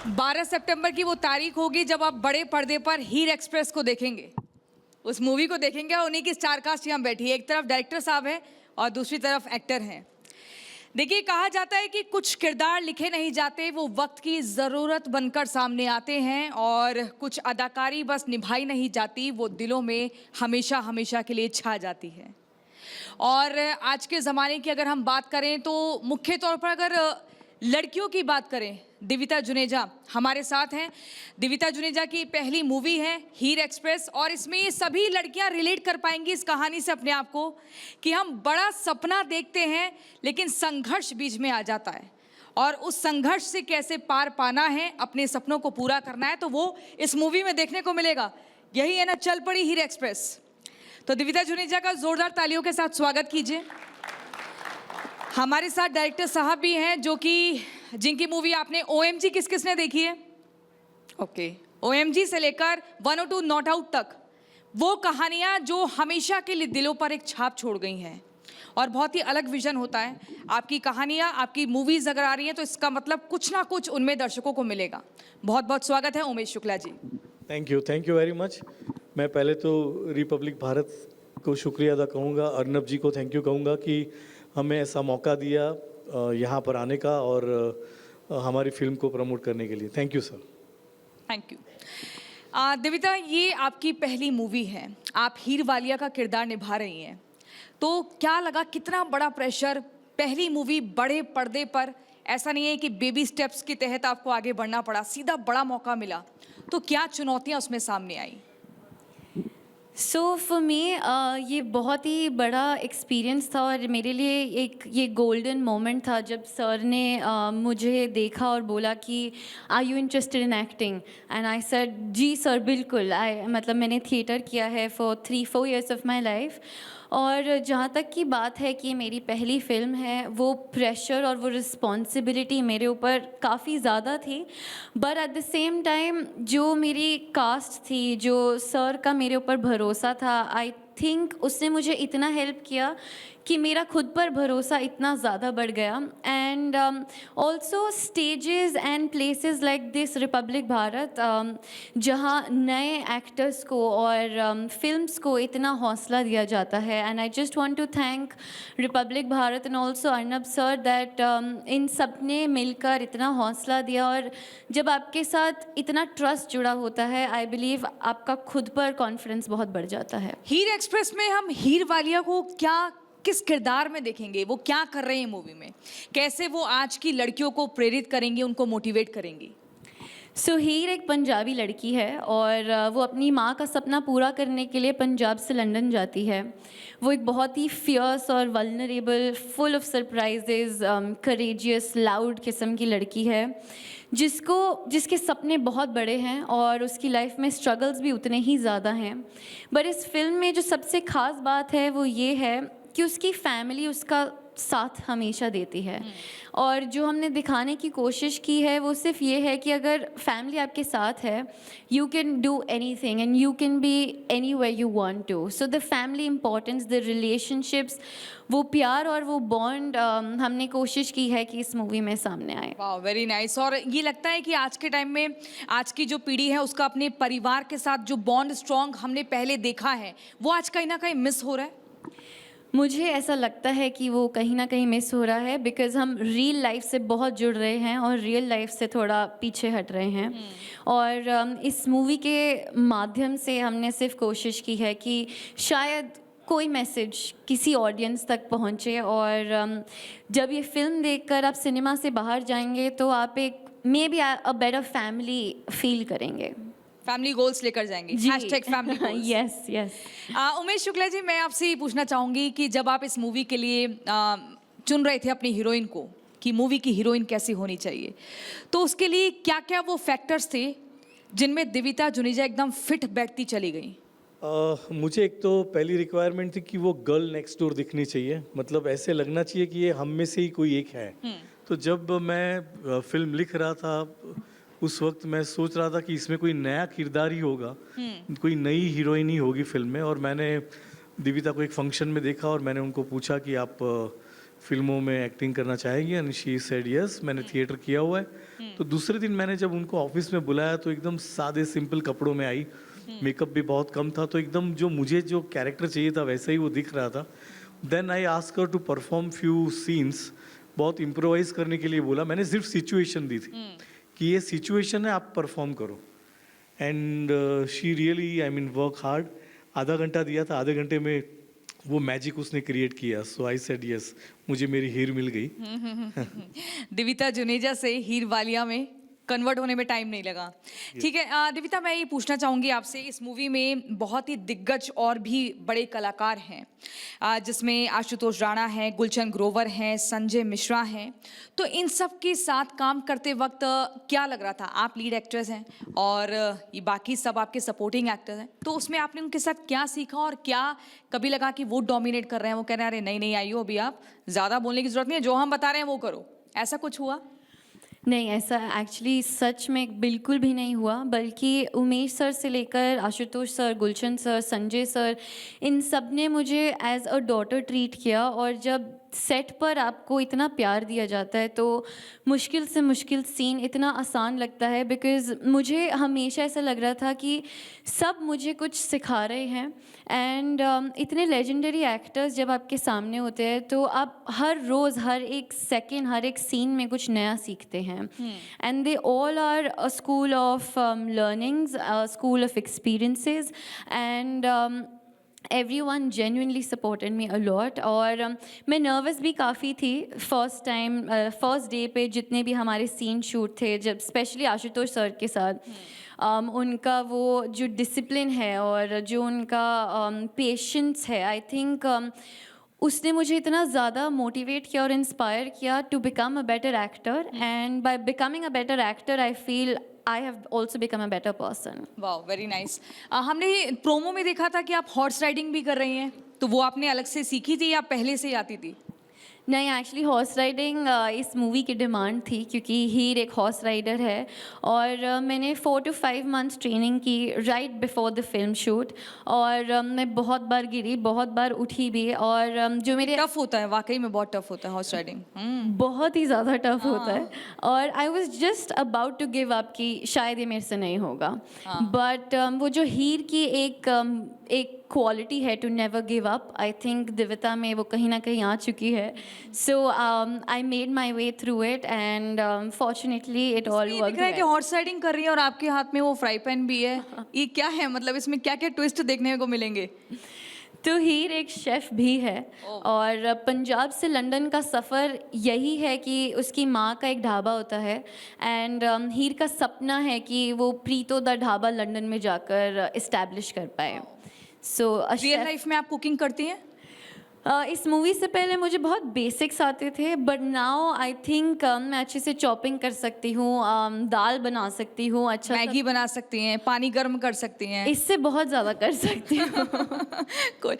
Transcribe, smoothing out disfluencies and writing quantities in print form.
12 सितंबर की वो तारीख होगी जब आप बड़े पर्दे पर हीर एक्सप्रेस को देखेंगे, उस मूवी को देखेंगे और उन्हीं की स्टार कास्ट यहाँ बैठी है। एक तरफ डायरेक्टर साहब है और दूसरी तरफ एक्टर हैं। देखिए, कहा जाता है कि कुछ किरदार लिखे नहीं जाते, वो वक्त की ज़रूरत बनकर सामने आते हैं, और कुछ अदाकारी बस निभाई नहीं जाती, वो दिलों में हमेशा हमेशा के लिए छा जाती है। और आज के ज़माने की अगर हम बात करें तो मुख्य तौर पर अगर लड़कियों की बात करें, दिविता जुनेजा हमारे साथ हैं। दिविता जुनेजा की पहली मूवी है हीर एक्सप्रेस, और इसमें ये सभी लड़कियां रिलेट कर पाएंगी इस कहानी से अपने आप को कि हम बड़ा सपना देखते हैं लेकिन संघर्ष बीच में आ जाता है, और उस संघर्ष से कैसे पार पाना है, अपने सपनों को पूरा करना है, तो वो इस मूवी में देखने को मिलेगा। यही है ना चल पड़ी हीर एक्सप्रेस। तो दिविता जुनेजा का जोरदार तालियों के साथ स्वागत कीजिए। हमारे साथ डायरेक्टर साहब भी हैं जो कि जिनकी मूवी आपने OMG किस किसने देखी है? ओके, OMG से लेकर 102 नॉट आउट तक, वो कहानियां जो हमेशा के लिए दिलों पर एक छाप छोड़ गई हैं, और बहुत ही अलग विजन होता है। आपकी कहानियां, आपकी मूवीज अगर आ रही हैं तो इसका मतलब कुछ ना कुछ उनमें दर्शकों को मिलेगा। बहुत बहुत स्वागत है Umesh Shukla ji. Thank you very much. मैं पहले तो रिपब्लिक भारत को शुक्रिया अदा कहूँगा, अर्नब जी को थैंक यू कहूँगा कि हमें ऐसा मौका दिया यहाँ पर आने का और हमारी फिल्म को प्रमोट करने के लिए। Thank you sir. Thank you. Divita, ये आपकी पहली मूवी है, आप हीर वालिया का किरदार निभा रही हैं, तो क्या लगा, कितना बड़ा प्रेशर, पहली मूवी बड़े पर्दे पर, ऐसा नहीं है कि बेबी स्टेप्स के तहत आपको आगे बढ़ना पड़ा, सीधा बड़ा मौका मिला, तो क्या चुनौतियाँ उसमें सामने आई? सो फॉर मी ये बहुत ही बड़ा एक्सपीरियंस था, और मेरे लिए एक ये गोल्डन मोमेंट था जब सर ने मुझे देखा और बोला कि are you interested in acting, and I said जी सर बिल्कुल। मतलब मैंने थिएटर किया है for 3-4 years of my life, और जहाँ तक की बात है कि मेरी पहली फ़िल्म है, वो प्रेशर और वो रिस्पॉन्सिबिलिटी मेरे ऊपर काफ़ी ज़्यादा थी। But at the same time जो मेरी कास्ट थी, जो सर का मेरे ऊपर भरोसा था, आई थिंक उसने मुझे इतना हेल्प किया कि मेरा खुद पर भरोसा इतना ज़्यादा बढ़ गया। And also stages and places like this Republic Bharat, जहाँ नए एक्टर्स को और फिल्म्स को इतना हौसला दिया जाता है, and I just want to thank Republic Bharat and also Arnab sir that इन सब ने मिलकर इतना हौसला दिया, और जब आपके साथ इतना ट्रस्ट जुड़ा होता है, आई बिलीव आपका खुद पर कॉन्फिडेंस बहुत बढ़ जाता है। हीर एक्सप्रेस में हम हीर वालिया को किस किरदार में देखेंगे, वो क्या कर रहे हैं मूवी में, कैसे वो आज की लड़कियों को प्रेरित करेंगी, उनको मोटिवेट करेंगी? सो हीर एक पंजाबी लड़की है, और वो अपनी माँ का सपना पूरा करने के लिए पंजाब से लंदन जाती है। वो एक बहुत ही फियर्स और vulnerable, full of surprises, courageous, loud किस्म की लड़की है, जिसके सपने बहुत बड़े हैं और उसकी लाइफ में स्ट्रगल्स भी उतने ही ज़्यादा हैं। बट इस फिल्म में जो सबसे ख़ास बात है वो ये है कि उसकी फैमिली उसका साथ हमेशा देती है, और जो हमने दिखाने की कोशिश की है वो सिर्फ ये है कि अगर फैमिली आपके साथ है, you can do anything and you can be anywhere you want to. So the family importance, the relationships, वो प्यार और वो बॉन्ड हमने कोशिश की है कि इस मूवी में सामने आए। वाह, वेरी नाइस। और ये लगता है कि आज के टाइम में, आज की जो पीढ़ी है, उसका अपने परिवार के साथ जो बॉन्ड स्ट्रॉन्ग हमने पहले देखा है, वो आज कहीं ना कहीं मिस हो रहा है। मुझे ऐसा लगता है कि वो कहीं ना कहीं मिस हो रहा है, बिकॉज़ हम रियल लाइफ से बहुत जुड़ रहे हैं और रियल लाइफ से थोड़ा पीछे हट रहे हैं। और इस मूवी के माध्यम से हमने सिर्फ कोशिश की है कि शायद कोई मैसेज किसी ऑडियंस तक पहुंचे, और जब ये फिल्म देखकर आप सिनेमा से बाहर जाएंगे तो आप एक maybe a better family feel करेंगे। फैमिली गोल्स लेकर जाएंगे, #family goals. Yes yes. Umesh Shukla ji, मैं आपसे ये पूछना चाहूँगी कि जब आप इस मूवी के लिए चुन रहे थे अपनी हीरोइन को, कि मूवी की हीरोइन कैसी होनी चाहिए, तो उसके लिए क्या क्या वो फैक्टर्स थे जिनमें दिविता जुनेजा एकदम फिट बैठती चली गई? मुझे एक तो पहली रिक्वायरमेंट थी कि वो गर्ल नेक्स्ट डोर दिखनी चाहिए, मतलब ऐसे लगना चाहिए कि ये हम में से ही कोई एक है। तो जब मैं फिल्म लिख रहा था, उस वक्त मैं सोच रहा था कि इसमें कोई नया किरदार ही होगा, कोई नई हीरोइन ही होगी फिल्म में। और मैंने दिविता को एक फंक्शन में देखा और मैंने उनको पूछा कि आप फिल्मों में एक्टिंग करना चाहेंगी, एंड शी सेड यस। मैंने थिएटर किया हुआ है। तो दूसरे दिन मैंने जब उनको ऑफिस में बुलाया तो एकदम सादे सिंपल कपड़ों में आई, मेकअप भी बहुत कम था, तो एकदम जो मुझे जो कैरेक्टर चाहिए था वैसा ही वो दिख रहा था। Then I ask her to perform few scenes, बहुत इम्प्रोवाइज करने के लिए बोला। मैंने सिर्फ सिचुएशन दी थी कि ये सिचुएशन है, आप परफॉर्म करो। And she really I mean work hard. आधा घंटा दिया था, आधे घंटे में वो मैजिक उसने क्रिएट किया। सो आई सेड यस, मुझे मेरी हीर मिल गई। दिविता जुनेजा से हीर वालिया में कन्वर्ट होने में टाइम नहीं लगा। ठीक है दिविता, मैं ये पूछना चाहूँगी आपसे, इस मूवी में बहुत ही दिग्गज और भी बड़े कलाकार हैं, जिसमें आशुतोष राणा हैं, गुलशन ग्रोवर हैं, संजय मिश्रा हैं। तो इन सब के साथ काम करते वक्त क्या लग रहा था? आप लीड एक्ट्रेस हैं और ये बाकी सब आपके सपोर्टिंग एक्टर्स हैं, तो उसमें आपने उनके साथ क्या सीखा? और क्या कभी लगा कि वो डोमिनेट कर रहे हैं, वो कह रहे हैं अरे नहीं नहीं आइयो अभी आप ज़्यादा बोलने की ज़रूरत नहीं है, जो हम बता रहे हैं वो करो, ऐसा कुछ हुआ? नहीं, ऐसा एक्चुअली सच में बिल्कुल भी नहीं हुआ, बल्कि उमेश सर से लेकर आशुतोष सर, गुलशन सर, संजय सर, इन सब ने मुझे एज अ डॉटर ट्रीट किया। और जब सेट पर आपको इतना प्यार दिया जाता है तो मुश्किल से मुश्किल सीन इतना आसान लगता है, बिकॉज़ मुझे हमेशा ऐसा लग रहा था कि सब मुझे कुछ सिखा रहे हैं। एंड इतने लेजेंडरी एक्टर्स जब आपके सामने होते हैं तो आप हर रोज़, हर एक सेकेंड, हर एक सीन में कुछ नया सीखते हैं। And they all are a school of learnings, a school of experiences, and everyone genuinely supported me a lot। और मैं नर्वस भी काफ़ी थी फर्स्ट डे पे, जितने भी हमारे सीन शूट थे, जब स्पेशली आशुतोष सर के साथ। उनका वो जो डिसिप्लिन है और जो उनका पेशेंस है, आई थिंक उसने मुझे इतना ज़्यादा मोटिवेट किया और इंस्पायर किया to become a better actor. And by becoming a better actor I feel I have also become a better person। वाह, वेरी नाइस। हमने प्रोमो में देखा था कि आप हॉर्स राइडिंग भी कर रही हैं, तो वो आपने अलग से सीखी थी या पहले से ही आती थी? नहीं, एक्चुअली हॉर्स राइडिंग इस मूवी की डिमांड थी, क्योंकि हीर एक हॉर्स राइडर है। और मैंने 4 to 5 मंथ्स ट्रेनिंग की right before the film shoot. और मैं बहुत बार गिरी, बहुत बार उठी भी। और जो मेरे टफ होता है, वाकई में बहुत टफ होता है हॉर्स राइडिंग। बहुत ही ज़्यादा टफ होता है। और I was just about to give up कि शायद ये मेरे से नहीं होगा। बट वो जो हीर की एक क्वालिटी है to never give up, I think Divita में वो कहीं ना कहीं आ चुकी है। So I made my way through it and fortunately it all ये दिख रहा है कि हॉर्स राइडिंग कर रही है और आपके हाथ में वो फ्राई पैन भी है। ये क्या है, मतलब इसमें क्या क्या ट्विस्ट देखने को मिलेंगे? तो हीर एक शेफ़ भी है। और पंजाब से लंदन का सफ़र यही है कि उसकी माँ का एक ढाबा होता है। एंड हीर का सपना है कि वो प्रीतो द ढाबा लंदन में जाकर इस्टेब्लिश कर पाए। सो रियल लाइफ में आप कुकिंग करती हैं? इस मूवी से पहले मुझे बहुत बेसिक्स आते थे, बट नाउ आई थिंक मैं अच्छे से चॉपिंग कर सकती हूँ, दाल बना सकती हूँ, अच्छा मैगी बना सकती हैं, पानी गर्म कर सकती हैं। इससे बहुत ज़्यादा कर सकती हूँ। कोई